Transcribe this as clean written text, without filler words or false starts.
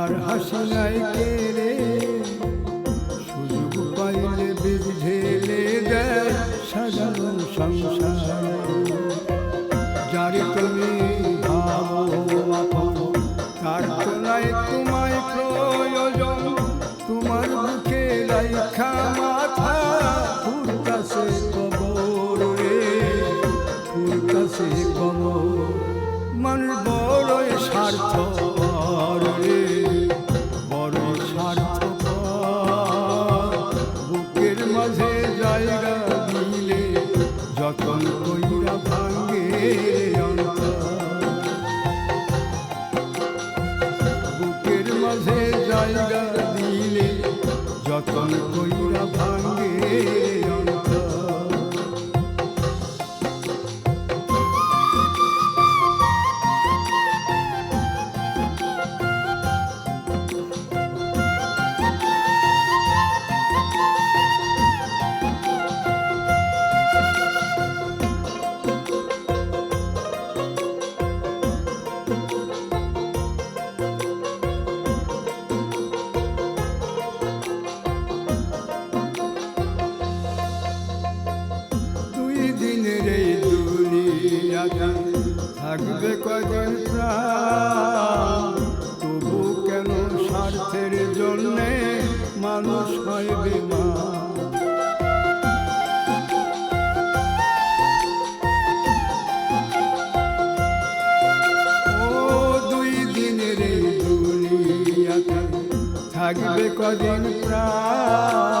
আর হাসি নাই কেড়ে, সুযোগ পাইলে বীজ ঢেলে দেয় সাজানো সংসার। যারে তুমি ভাবো আপন, তার তো নাই তোমায় প্রয়োজন, তোমার বুকে রাইখা মাথা ফুরতাছে কবর রে, ফুরতাছে কবর। মানুষ বড়ই স্বার্থপর রে, বড়ই স্বার্থপর। বুকের মাঝে জায়গা দিলে যতন কইরা ভাঙে অন্তর, বুকের মাঝে জায়গা দিলে যতন কইরা ভাঙে অন্তর। থাকবে কয়দিন প্রাণ, তবু কেন স্বার্থের জন্যে মানুষ হয় বেমান। ও দুই দিনের এই দুনিয়াতে থাকবে কয়দিন প্রাণ,